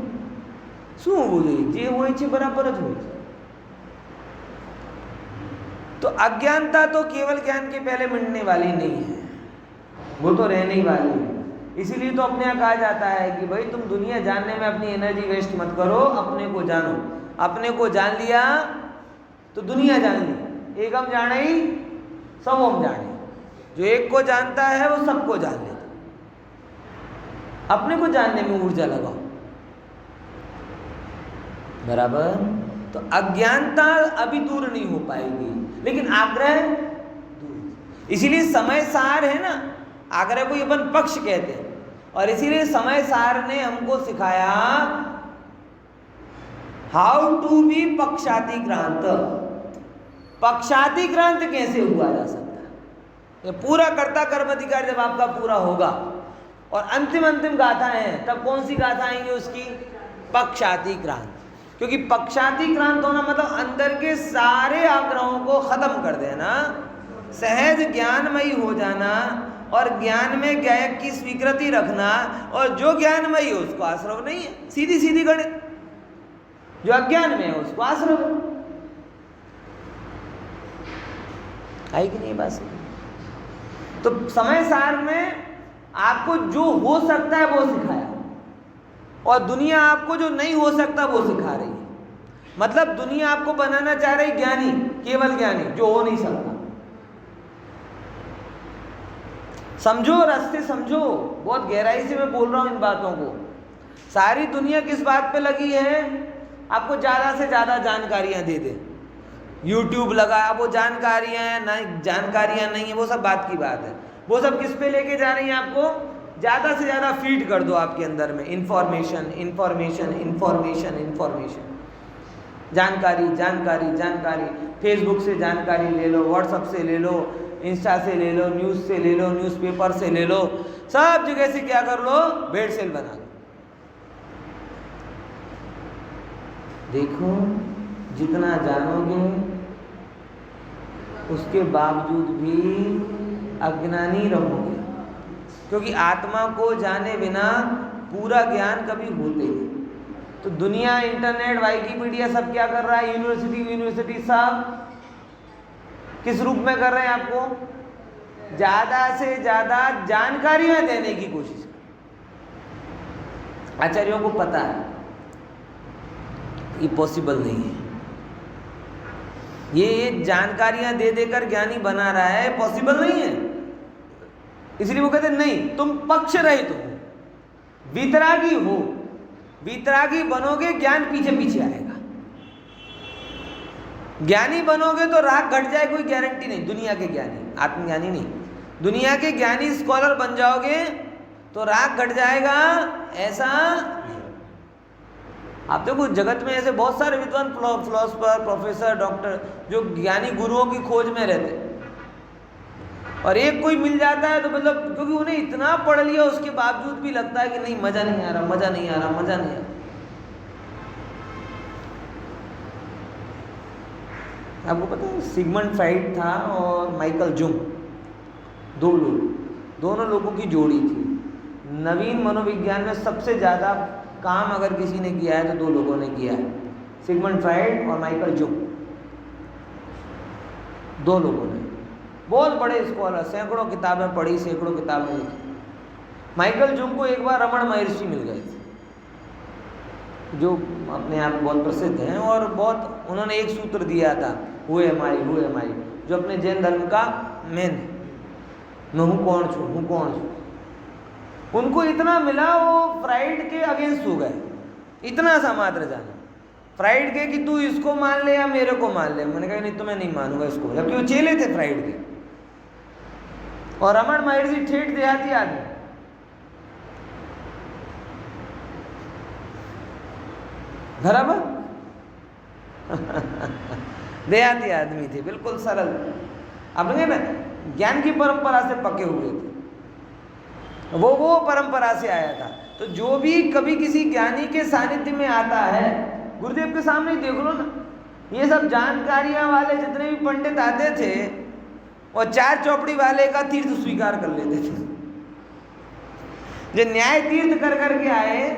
શું બોલે જે હોય છે બરાબર જ હોય છે। तो अज्ञानता तो केवल ज्ञान के पहले मिटने वाली नहीं है, वो तो रहने ही वाली है। इसीलिए तो अपने यहाँ कहा जाता है कि भाई तुम दुनिया जानने में अपनी एनर्जी वेस्ट मत करो, अपने को जानो। अपने को जान लिया तो दुनिया जान ली। एक हम जाने ही सब हम जाने, जो एक को जानता है वो सबको जान लेता। अपने को जानने में ऊर्जा लगाओ, बराबर। तो अज्ञानता अभी दूर नहीं हो पाएगी, लेकिन आग्रह दूर। इसीलिए समय सार है ना, आग्रह को अपन पक्ष कहते हैं, और इसीलिए समय सार ने हमको सिखाया हाउ टू बी पक्षातिक्रांत। पक्षातिक्रांत कैसे हुआ जा सकता है। ये पूरा कर्ता कर्म अधिकार जब आपका पूरा होगा और अंतिम गाथा है, तब कौन सी गाथा आएंगी उसकी? पक्षातिक्रांत। क्योंकि पक्षातिक्रांत होना मतलब अंदर के सारे आग्रहों को खत्म कर देना, सहज ज्ञानमयी हो जाना, और ज्ञान में ज्ञायक की स्वीकृति रखना, और जो ज्ञानमयी है उसको आश्रव नहीं है। सीधी सीधी गणित, जो अज्ञान में है उसको आश्रव है। आई कि नहीं बात? तो समय सार में आपको जो हो सकता है वो सिखाया, और दुनिया आपको जो नहीं हो सकता वो सिखा रही है। मतलब दुनिया आपको बनाना चाह रही ज्ञानी, केवल ज्ञानी, जो हो नहीं सकता। समझो, रास्ते समझो, बहुत गहराई से मैं बोल रहा हूं इन बातों को। सारी दुनिया किस बात पे लगी है? आपको ज़्यादा से ज़्यादा जानकारियां दे दे। यूट्यूब लगा, अब वो जानकारियां हैं नहीं, जानकारियां नहीं है, वो सब बात की बात है। वो सब किस पे लेके जा रही हैं? आपको ज़्यादा से ज़्यादा फीड कर दो आपके अंदर में इंफॉर्मेशन, इंफॉर्मेशन, इंफॉर्मेशन, इंफॉर्मेशन, जानकारी, जानकारी, जानकारी। फेसबुक से जानकारी ले लो, व्हाट्सएप से ले लो, इंस्टा से ले लो, न्यूज़ से ले लो, न्यूज़पेपर से ले लो, सब जगह से क्या कर लो? बेड सेल बना लो। देखो, जितना जानोगे उसके बावजूद भी अज्ञानी रहोगे। क्योंकि आत्मा को जाने बिना पूरा ज्ञान कभी होते नहीं। तो दुनिया, इंटरनेट, विकिपीडिया सब क्या कर रहा है? यूनिवर्सिटी सब किस रूप में कर रहे हैं? आपको ज्यादा से ज्यादा जानकारियां देने की कोशिश कर। आचार्यों को पता है ये पॉसिबल नहीं है, ये जानकारियां दे देकर ज्ञानी बना रहा है, पॉसिबल नहीं है। इसलिए वो कहते नहीं, तुम पक्ष रहित हो, वितरागी हो, वितरागी बनोगे ज्ञान पीछे पीछे आएगा। ज्ञानी बनोगे तो राग घट जाए, कोई गारंटी नहीं। दुनिया के ज्ञानी, आत्मज्ञानी नहीं, दुनिया के ज्ञानी स्कॉलर बन जाओगे तो राग घट जाएगा, ऐसा नहीं। आप देखो जगत में ऐसे बहुत सारे विद्वान, फिलोसफर, प्रोफेसर, डॉक्टर जो ज्ञानी गुरुओं की खोज में रहते, और एक कोई मिल जाता है तो मतलब क्योंकि उन्हें इतना पढ़ लिया उसके बावजूद भी लगता है कि नहीं, मजा नहीं आ रहा, मजा नहीं आ रहा, मजा नहीं आ रहा। आपको पता है सिगमंड फ्राइड था और माइकल जुंग, दो लोग, दोनों लोगों की जोड़ी थी। नवीन मनोविज्ञान में सबसे ज़्यादा काम अगर किसी ने किया है तो दो लोगों ने किया है, सिगमंड फ्राइड और माइकल जुंग। दो लोगों ने, बहुत बड़े स्कॉलर, सैकड़ों किताबें पढ़ी, सैकड़ों किताबें लिखी। माइकल जुंग को एक बार रमण महर्षि मिल गए थे, जो अपने आप बहुत प्रसिद्ध हैं, और बहुत उन्होंने एक सूत्र दिया था, हुए हमारी, जो अपने जैन धर्म का मेन, मैं हूँ कौन छू। उनको इतना मिला, वो फ्राइड के अगेंस्ट हो गए, इतना सा मात्र जाना फ्राइड के कि तू इसको मान ले या मेरे को मान ले। मैंने कहा नहीं, तो मैं नहीं मानूंगा इसको, जबकि वो चेले थे फ्राइड के। और रमण महर्षि ठेठ देहाती आदमी, बराबर देहाती आदमी थे, बिल्कुल सरल। अब लगे ना, ज्ञान की परंपरा से पके हुए थे, वो परंपरा से आया था। तो जो भी कभी किसी ज्ञानी के सानिध्य में आता है, गुरुदेव के सामने देख लो ना, ये सब जानकारियां वाले जितने भी पंडित आते थे, और चार चौपड़ी वाले का तीर्थ स्वीकार कर लेते थे। जो न्याय तीर्थ कर करके आए,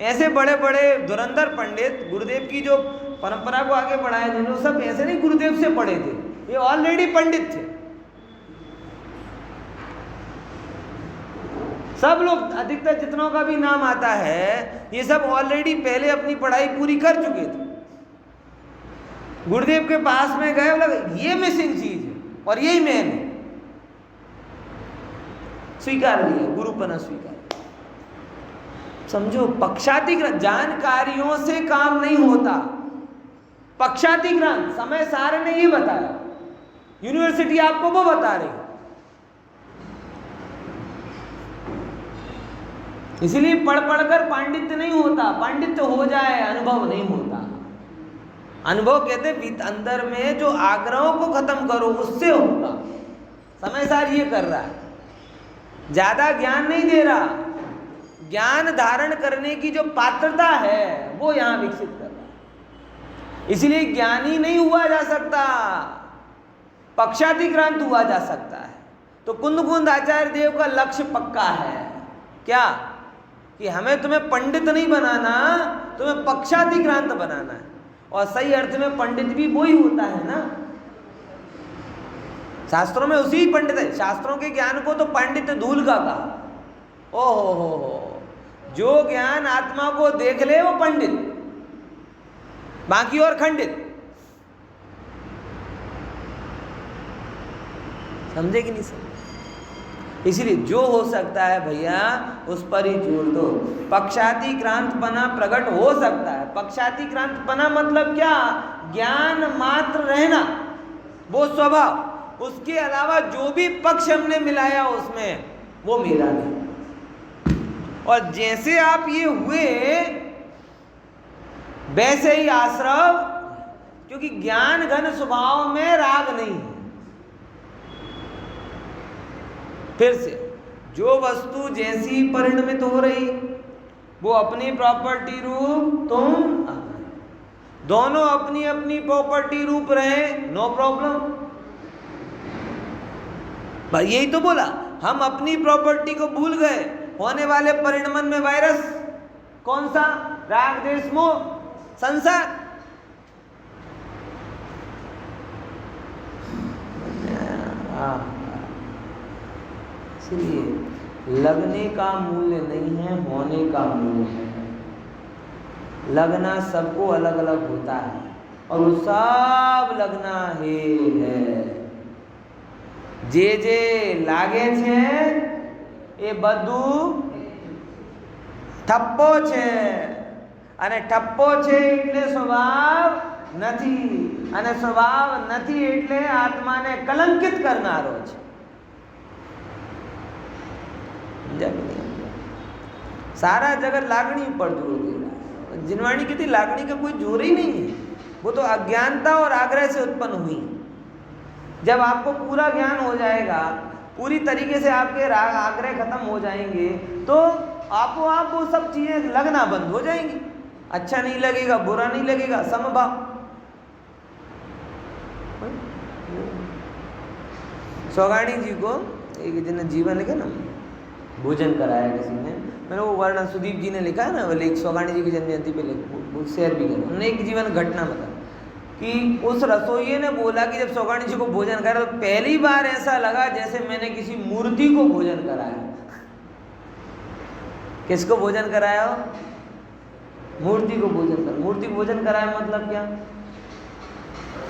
ऐसे बड़े बड़े धुरंधर पंडित, गुरुदेव की जो परंपरा को आगे बढ़ाए जिन्होंने, सब ऐसे नहीं गुरुदेव से पढ़े थे, ये ऑलरेडी पंडित थे। सब लोग, अधिकतर जितनों का भी नाम आता है, ये सब ऑलरेडी पहले अपनी पढ़ाई पूरी कर चुके थे। गुरुदेव के पास में गए, बोला ये मिसिंग चीज है और यही मेन है, स्वीकार लिया, गुरुपना स्वीकार। समझो, पक्षातिक्रांत, जानकारियों से काम नहीं होता। पक्षातिक्रांत, समय सारे ने ये बताया, यूनिवर्सिटी आपको वो बता रही, इसीलिए पढ़ पढ़कर पांडित्य नहीं होता। पांडित्य हो जाए, अनुभव नहीं होता। अनुभव कहते अंदर में जो आग्रहों को खत्म करो, उससे होगा। समय सार ये कर रहा है, ज्यादा ज्ञान नहीं दे रहा, ज्ञान धारण करने की जो पात्रता है वो यहां विकसित कर रहा है। इसलिए ज्ञानी नहीं हुआ जा सकता, पक्षातिक्रांत हुआ जा सकता है। तो कुंद आचार्य देव का लक्ष्य पक्का है, क्या? कि हमें तुम्हें पंडित नहीं बनाना, तुम्हें पक्षातिक्रांत बनाना है। और सही अर्थ में पंडित भी वो ही होता है ना, शास्त्रों में उसी पंडित है। शास्त्रों के ज्ञान को तो पांडित्य धूल का कहा। ओहो हो, जो ज्ञान आत्मा को देख ले वो पंडित, बाकी और खंडित। समझे कि नहीं समझे? इसलिए जो हो सकता है भैया उस पर ही जोड़ दो। पक्षातिक्रांतपना प्रकट हो सकता है। पक्षातिक्रांतपना मतलब क्या? ज्ञान मात्र रहना, वो स्वभाव। उसके अलावा जो भी पक्ष हमने मिलाया उसमें, वो मेरा नहीं। और जैसे आप ये हुए वैसे ही आश्रव, क्योंकि ज्ञान घन स्वभाव में राग नहीं है। फिर से, जो वस्तु जैसी परिणमित हो रही वो अपनी प्रॉपर्टी रूप, तुम दोनों अपनी अपनी प्रॉपर्टी रूप रहे, नो प्रॉब्लम। भाई यही तो बोला, हम अपनी प्रॉपर्टी को भूल गए। होने वाले परिणमन में वायरस कौन सा? राग द्वेष मोह संसार। इसलिए लगने का मूल्य नहीं है, होने का मूल्य है। लगना सबको अलग अलग होता है और वो सब लगना है। जे जे लागे छे એ બધું ઠપ્પો છે, અને ઠપ્પો છે એટલે સ્વભાવ નથી, અને સ્વભાવ નથી એટલે આત્માને કલંકિત કરનારો છે। सारा जगत लागणी पर जोर दे रहा है। जिनवाणी की थी लागणी का कोई जोर ही नहीं है, वो तो अज्ञानता और आग्रह से उत्पन्न हुई। जब आपको पूरा ज्ञान हो जाएगा, पूरी तरीके से आपके आग्रह खत्म हो जाएंगे, तो आपको आप वो सब चीजें लगना बंद हो जाएंगी। अच्छा नहीं लगेगा, बुरा नहीं लगेगा, समभाव। सौगाणी जी को एक जिन्हें जीवन लिखा ना, भोजन कराया किसी ने, मैंने वो वर्णन सुदीप जी ने लिखा है ना, वो लेख सौगाणी जी की जन्म जयंती पे वो शेयर भी करा। उन्होंने एक जीवन घटना बता कि उस रसोइये ने बोला कि जब सौगाणी जी को भोजन करा तो पहली बार ऐसा लगा जैसे मैंने किसी मूर्ति को भोजन कराया। किसको भोजन कराया हो? मूर्ति को भोजन कर। मूर्ति को भोजन कराया मतलब क्या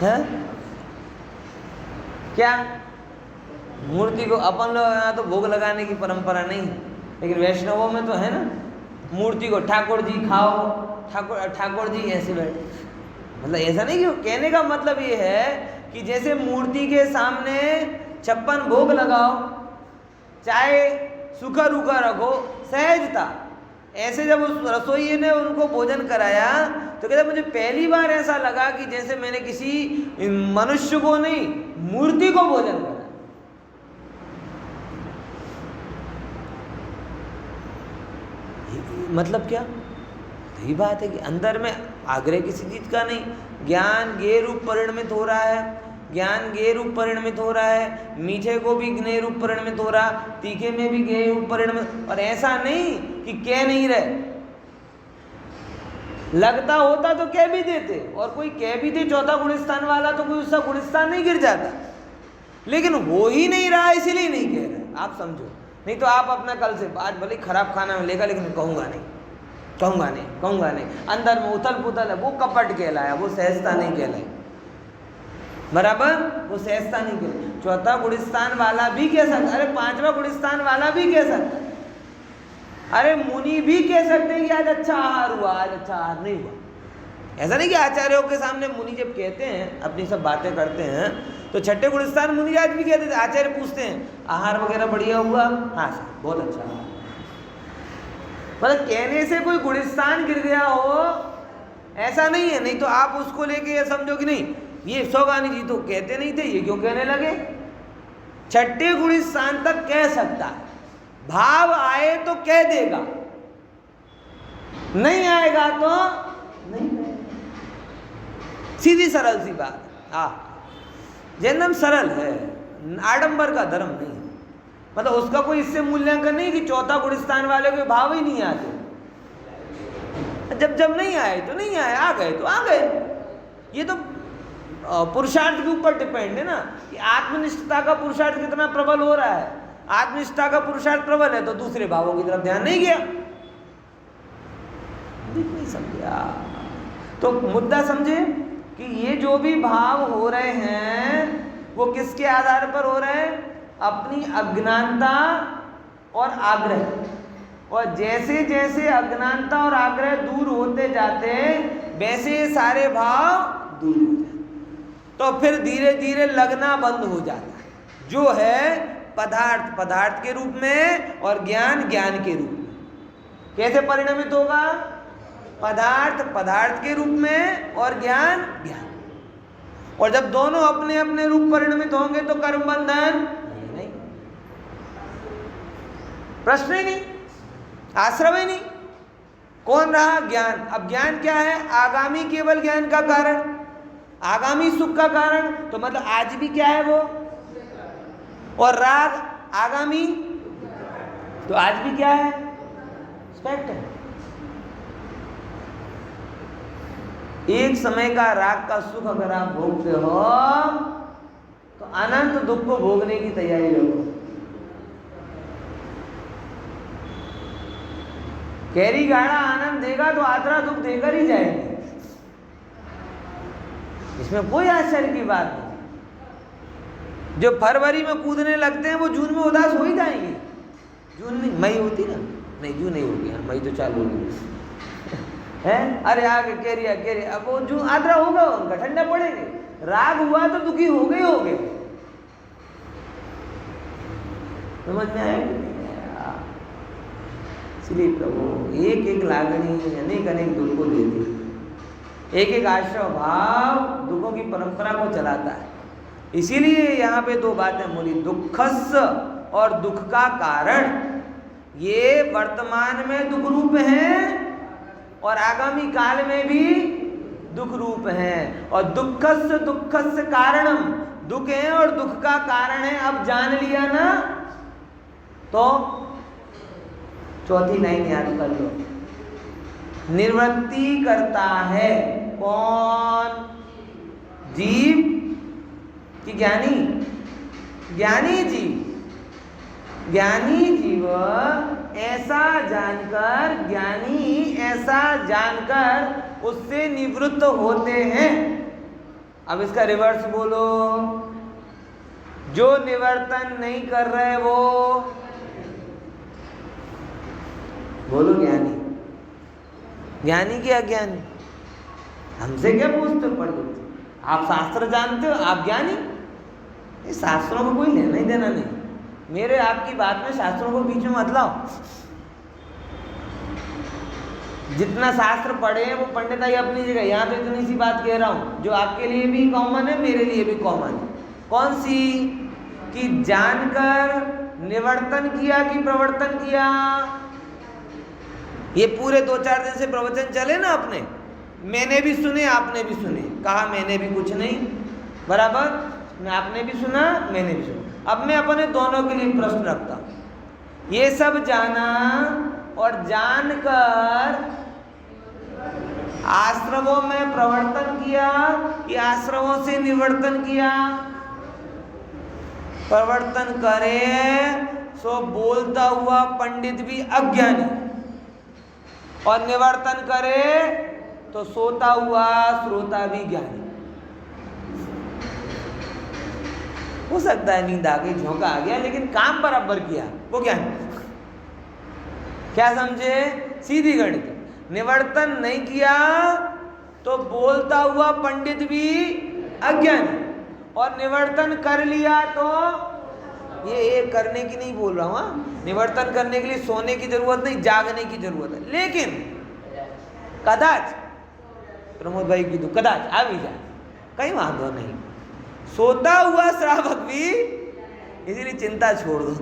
है? क्या मूर्ति को अपन लोग यहाँ तो भोग लगाने की परंपरा नहीं है, लेकिन वैष्णवों में तो है ना, मूर्ति को ठाकुर जी खाओ, ठाकुर जी ऐसे बैठे। मतलब ऐसा नहीं कि कहने का मतलब ये है कि जैसे मूर्ति के सामने 56 भोग लगाओ, चाहे सूखा रूखा रखो, सहजता। ऐसे जब उस रसोइये ने उनको भोजन कराया तो कहते मुझे पहली बार ऐसा लगा कि जैसे मैंने किसी मनुष्य को नहीं, मूर्ति को भोजन कराया। मतलब क्या? यही बात है कि अंदर में आग्रह किसी चीज का नहीं, ज्ञान ज्ञेय रूप परिणमित हो रहा है, ज्ञान ज्ञेय रूप परिणमित हो रहा है, मीठे को भी ज्ञेय रूप परिणमित हो रहा, तीखे में भी ज्ञेय रूप परिणमित। और ऐसा नहीं कि कह नहीं रहे, लगता होता तो कह भी देते, और कोई कह भी दे चौथा गुणस्थान वाला तो कोई उसका गुणस्थान नहीं गिर जाता, लेकिन हो ही नहीं रहा इसीलिए नहीं कह रहे। आप समझो, नहीं तो आप अपना कल से आज भले खराब खाना मिलेगा लेकिन कहूँगा नहीं, कहूँगा नहीं, कहूँगा नहीं, अंदर में उथल पुथल है, वो कपट कहलाया, वो सहजता नहीं कहलाई। बराबर, वो सहजता नहीं कहलाई। चौथा गुणस्थान वाला भी कह सकता, अरे 5वां गुणस्थान वाला भी कह सकता, अरे मुनि भी कह सकते हैं कि आज अच्छा आहार हुआ, आज अच्छा आहार नहीं हुआ। ऐसा नहीं कि आचार्यों के सामने मुनि जब कहते हैं, अपनी सब बातें करते हैं, तो छठे गुणस्थान मुनि आज भी कहते थे। आचार्य पूछते हैं आहार वगैरह बढ़िया हुआ? हाँ सर, बहुत अच्छा। मतलब कहने से कोई गुणस्थान गिर गया हो ऐसा नहीं है। नहीं तो आप उसको लेके ये समझो कि नहीं, ये सौगानी जी तो कहते नहीं थे, ये क्यों कहने लगे? छठे गुणस्थान तक कह सकता है, भाव आए तो कह देगा, नहीं आएगा तो नहीं कहेगा। सीधी सरल सी बात। जैन धर्म सरल है, आडंबर का धर्म नहीं है। मतलब उसका कोई इससे मूल्यांकन नहीं कि चौथा गुणस्थान वाले को भाव ही नहीं आते। जब जब नहीं आए तो नहीं आए, आ गए तो आ गए। ये तो पुरुषार्थ के ऊपर डिपेंड है ना, कि आत्मनिष्ठता का पुरुषार्थ कितना प्रबल हो रहा है। आत्मनिष्ठता का पुरुषार्थ प्रबल है तो दूसरे भावों की तरफ ध्यान नहीं गया, नहीं समझा। तो मुद्दा समझे कि ये जो भी भाव हो रहे हैं वो किसके आधार पर हो रहे हैं? अपनी अज्ञानता और आग्रह। और जैसे जैसे अज्ञानता और आग्रह दूर होते जाते वैसे सारे भाव दूर हो जाते, तो फिर धीरे धीरे लगना बंद हो जाता है, जो है पदार्थ पदार्थ के रूप में और ज्ञान ज्ञान के रूप में। कैसे परिणमित होगा? पदार्थ पदार्थ के रूप में और ज्ञान ज्ञान। और जब दोनों अपने अपने रूप परिणमित होंगे तो कर्म बंधन नहीं, प्रश्न ही नहीं, आश्रय ही नहीं। कौन रहा? ज्ञान। अब ज्ञान क्या है? आगामी केवल ज्ञान का कारण, आगामी सुख का कारण। तो मतलब आज भी क्या है वो? और राग आगामी, तो आज भी क्या है? स्पेक्ट है। एक समय का राग का सुख अगर आप भोगते हो तो अनंत दुख को भोगने की तैयारी रखो। कैरी गाड़ा आनंद देगा तो आतरा दुख देकर ही जाएंगे, इसमें कोई आश्चर्य की बात नहीं। जो फरवरी में कूदने लगते हैं वो जून में उदास हो ही जाएंगे। जून में मई होती ना, नहीं जून नहीं हो गया, मई तो चालू हो गई है। अरे आगे केरिया केरिया, अब वो जून आद्रा होगा उनका, ठंडा पड़ेंगे। राग हुआ तो दुखी हो गए हो गए। समझ में आए? इसलिए प्रभु एक एक लागणी अनेक अनेक दुख को देती, एक एक आश्रय भाव दुखों की परंपरा को चलाता है। इसीलिए यहाँ पे दो बातें बोली, दुखस और दुख का कारण। ये वर्तमान में दुख रूप हैं और आगामी काल में भी दुख रूप हैं। और दुखस कारणम, दुख है और दुख का कारण है। अब जान लिया ना, तो चौथी लाइन याद कर लो। निवृत्ति करता है कौन? जीव कि ज्ञानी? ज्ञानी जीव। ज्ञानी जीव ऐसा जानकर, ज्ञानी ऐसा जानकर उससे निवृत्त होते हैं। अब इसका रिवर्स बोलो, जो निवर्तन नहीं कर रहे वो बोलो ज्ञानी। ज्ञानी की अज्ञानी? हमसे क्या पूछते हो पंडित? आप शास्त्र जानते हो, आप ज्ञानी? ये शास्त्रों को कोई लेना ही देना नहीं। मेरे आपकी बात में शास्त्रों को बीच में मत लाओ। जितना शास्त्र पढ़े हैं वो पंडिताई अपनी जगह। यहाँ तो इतनी सी बात कह रहा हूँ जो आपके लिए भी कॉमन है, मेरे लिए भी कॉमन है। कौन सी? कि जानकर निवर्तन किया कि प्रवर्तन किया। ये पूरे 2-4 दिन से प्रवचन चले ना अपने, मैंने भी सुने आपने भी सुने। कहा मैंने भी कुछ नहीं, बराबर, आपने भी सुना मैंने भी सुना। अब मैं अपने दोनों के लिए प्रश्न रखता हूं। ये सब जाना और जानकर आश्रमों में प्रवर्तन किया कि आश्रमों से निवर्तन किया? प्रवर्तन करे सो बोलता हुआ पंडित भी अज्ञानी, और निवर्तन करे तो सोता हुआ श्रोता भी ज्ञानी। हो सकता है नींद आ गई, झोंका आ गया, लेकिन काम बराबर किया वो ज्ञानी। क्या समझे? सीधी गणित। निवर्तन नहीं किया तो बोलता हुआ पंडित भी अज्ञानी, और निवर्तन कर लिया तो ये करने की नहीं बोल रहा हूँ। निवर्तन करने के लिए सोने की जरूरत नहीं, जागने की जरूरत है। लेकिन कदाच प्रमोद भाई की कदाच आ भी जाए, कहीं वांधो नहीं। सोता हुआ श्रावक भी, इसीलिए चिंता छोड़ दो।